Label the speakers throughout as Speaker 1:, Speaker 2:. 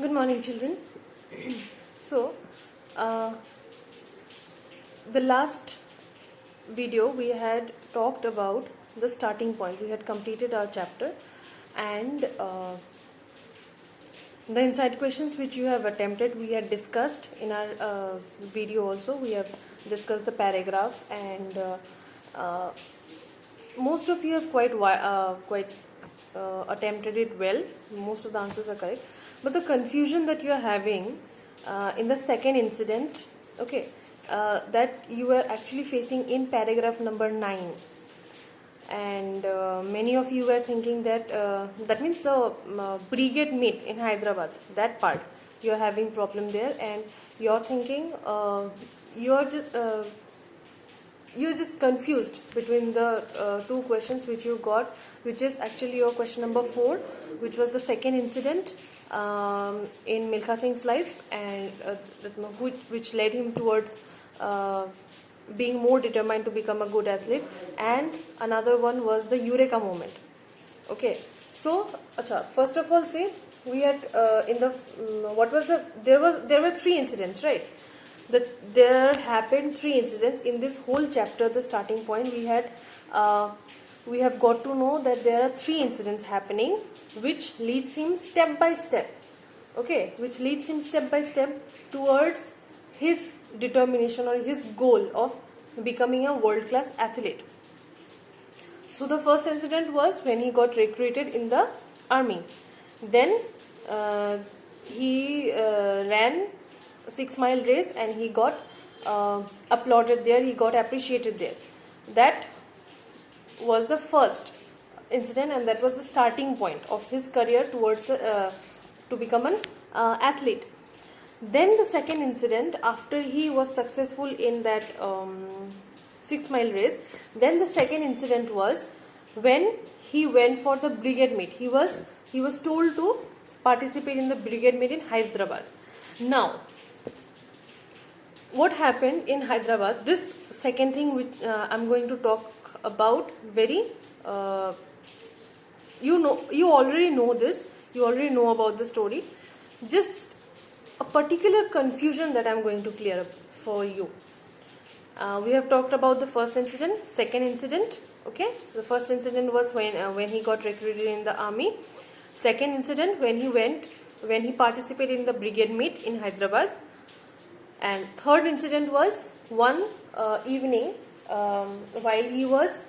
Speaker 1: Good morning, children. So, uh, the last video we had talked about the starting point. We had completed our chapter, and the inside questions which you have attempted, we had discussed in our video also. We have discussed the paragraphs, and uh, most of you have quite attempted it well. Most of the answers are correct, but the confusion that you are having in the second incident, okay, that you were actually facing in paragraph number 9, and many of you were thinking that that means the brigade meet in Hyderabad, that part you are having problem there, and you're thinking you're just you're just confused between the two questions which you got, which is actually your question number 4, which was the second incident in Milkha Singh's life, and which led him towards being more determined to become a good athlete, and another one was the Eureka moment. Okay, so first of all, say we had in the what was the there were 3 incidents, right? There happened 3 incidents in this whole chapter. The starting point we have got to know that there are 3 incidents happening, which leads him step by step. Okay, which leads him step by step towards his determination or his goal of becoming a world-class athlete. So the first incident was when he got recruited in the army. Then he ran 6-mile race, and he got applauded there, he got appreciated there. That was the first incident, and that was the starting point of his career towards to become an athlete. Then the second incident, after he was successful in that 6-mile race, then the second incident was when he went for the brigade meet. He was told to participate in the brigade meet in Hyderabad. Now, what happened in Hyderabad, this second thing which I'm going to talk about very you already know this, you already know about the story, just a particular confusion that I'm going to clear up for you. We have talked about the first incident, second incident. Okay, the first incident was when he got recruited in the army. Second incident when he participated in the brigade meet in Hyderabad. And third incident was one evening while he was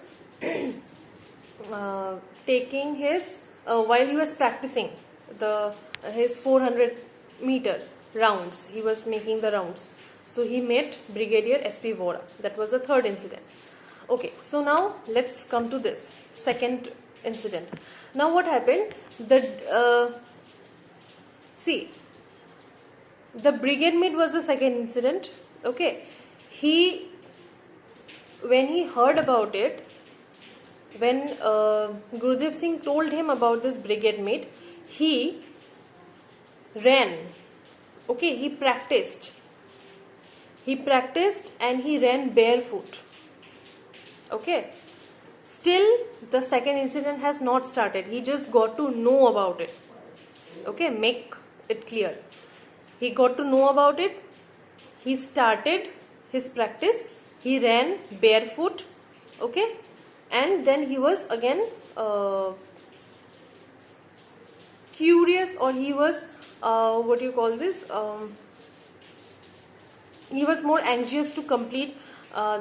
Speaker 1: taking his while he was practicing his 400-meter rounds. He was making the rounds. So he met Brigadier S.P. Vora. That was the third incident. Okay, so now let's come to this second incident. Now what happened? The brigade meet was the second incident. Okay, when he heard about it, when Gurudev Singh told him about this brigade meet, he ran. Okay, he practiced and he ran barefoot. Okay, still the second incident has not started. He just got to know about it. Okay, make it clear. He got to know about it. He started his practice. He ran barefoot. Okay, and then he was again curious, or he was what do you call this? He was more anxious to complete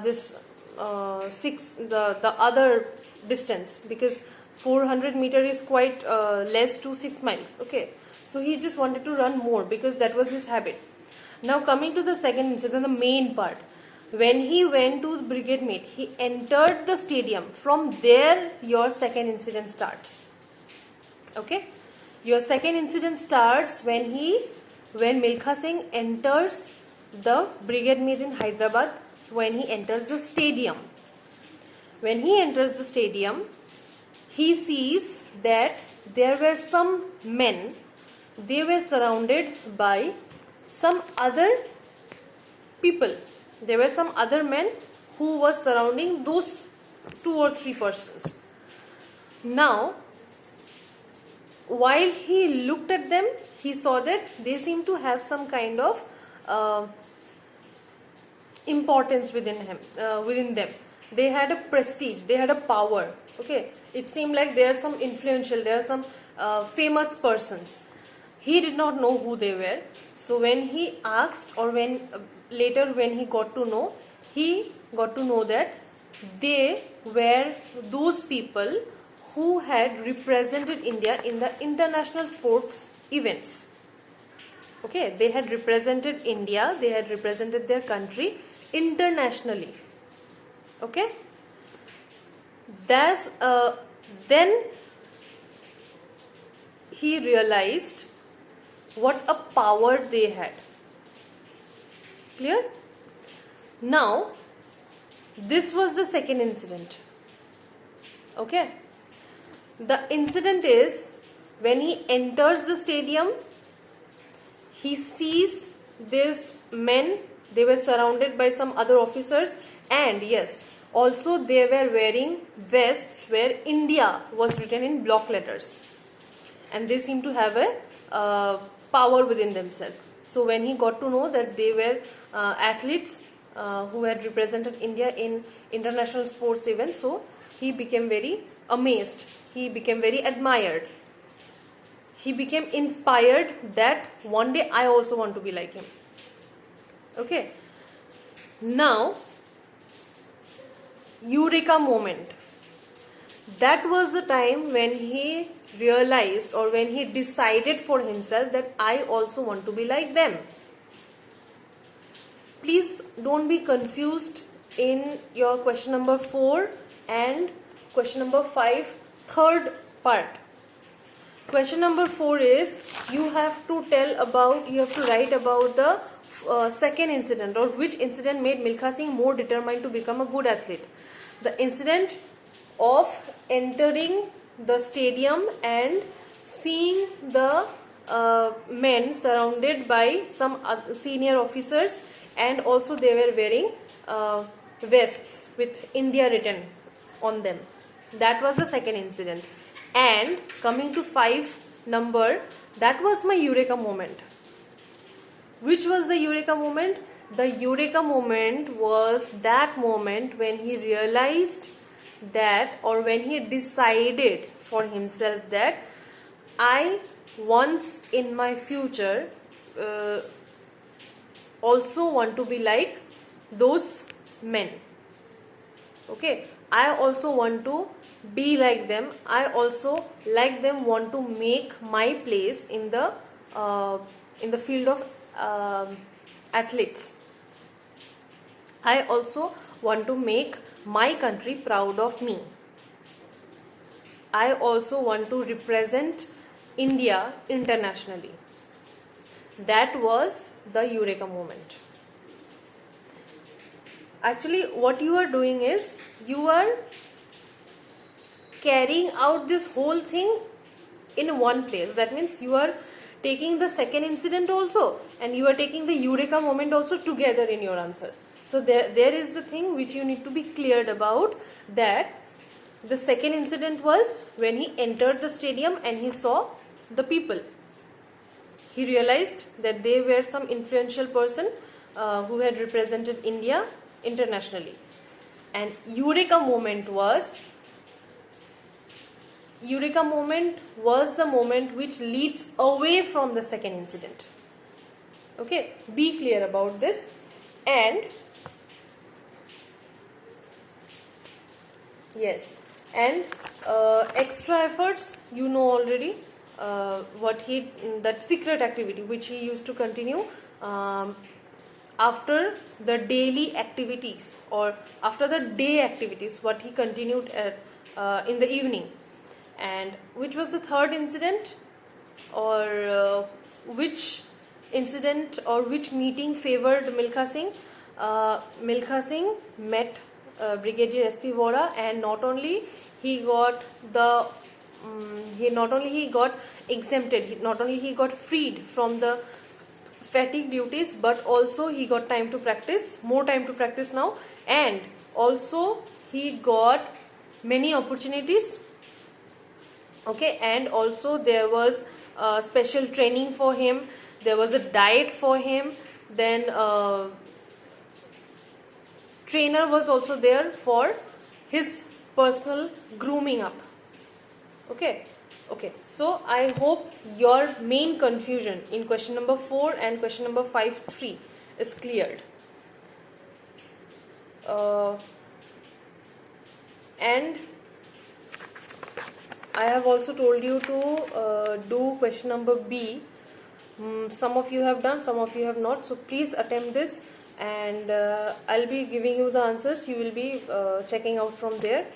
Speaker 1: this the other distance, because 400 meter is quite less to 6 miles. Okay, so he just wanted to run more because that was his habit. Now coming to the second incident, the main part, when he went to the brigade meet, he entered the stadium. From there your second incident starts. Okay, your second incident starts when Milkha Singh enters the brigade meet in Hyderabad, when he enters the stadium. When he enters the stadium, he sees that there were some men. They were surrounded by some other people. There were some other men who were surrounding those 2 or 3 persons. Now, while he looked at them, he saw that they seemed to have some kind of importance within them. They had a prestige, they had a power. Okay, it seemed like there are some influential, there are some famous persons. He did not know who they were. So when he asked, or when later when he got to know, he got to know that they were those people who had represented India in the international sports events. Okay, they had represented India, they had represented their country internationally. Okay, that's then he realized what a power they had. Clear? Now, this was the second incident. Okay, the incident is when he enters the stadium, he sees these men, they were surrounded by some other officers, and yes, also they were wearing vests where India was written in block letters, and they seem to have a power within themselves. So when he got to know that they were athletes who had represented India in international sports events, so he became very amazed, he became very admired, he became inspired that one day I also want to be like him. Okay, now Eureka moment. That was the time when he realized, or when he decided for himself, that I also want to be like them. Please don't be confused in your question number 4 and question number 5, third part. Question number 4 is you have to write about the second incident, or which incident made Milkha Singh more determined to become a good athlete. The incident of entering the stadium and seeing the men surrounded by some senior officers, and also they were wearing vests with India written on them. That was the second incident. And coming to 5 number, that was my Eureka moment. Which was the Eureka moment? The Eureka moment was that moment when he realized that, or when he decided for himself that I once in my future also want to be like those men. Okay, I also want to be like them. I also, like them, want to make my place in the field of athletes. I also want to make my country proud of me. I also want to represent India internationally. That was the Eureka moment. Actually, what you are doing is you are carrying out this whole thing in one place. That means you are taking the second incident also, and you are taking the Eureka moment also together in your answer. So there is the thing which you need to be cleared about, that the second incident was when he entered the stadium and he saw the people. He realized that they were some influential person who had represented India internationally. And Eureka moment was the moment which leads away from the second incident. Okay, be clear about this. And yes, and extra efforts, you know already that secret activity which he used to continue after the daily activities, or after the day activities, what he continued in the evening. And which was the third incident, or which incident or which meeting favored Milkha Singh? Milkha Singh met Brigadier S.P. Vora, and not only he got exempted, not only he got freed from the fatigue duties, but also he got more time to practice now, and also he got many opportunities Okay, and also there was special training for him, there was a diet for him, then trainer was also there for his personal grooming up. Okay. Okay, so I hope your main confusion in question number 4 and question number 5.3 is cleared. And I have also told you to do question number B. Some of you have done, some of you have not. So please attempt this, and I'll be giving you the answers. You will be checking out from there.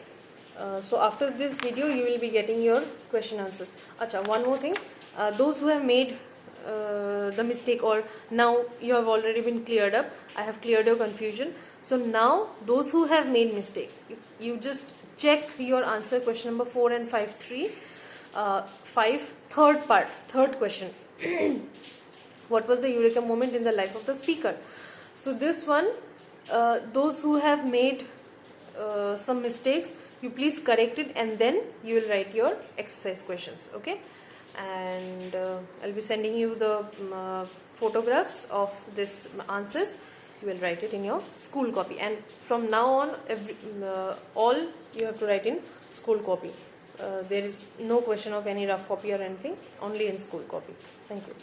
Speaker 1: So after this video, you will be getting your question answers. Acha, one more thing. Those who have made the mistake, or now you have already been cleared up, I have cleared your confusion. So now those who have made mistake, you just check your answer question number 4 and 5.3. 5, third question. What was the eureka moment in the life of the speaker? So this one, those who have made some mistakes, you please correct it, and then you will write your exercise questions. Okay, and I'll be sending you the photographs of this answers. You will write it in your school copy, and from now on all you have to write in school copy. There is no question of any rough copy or anything, only in school copy. Thank you.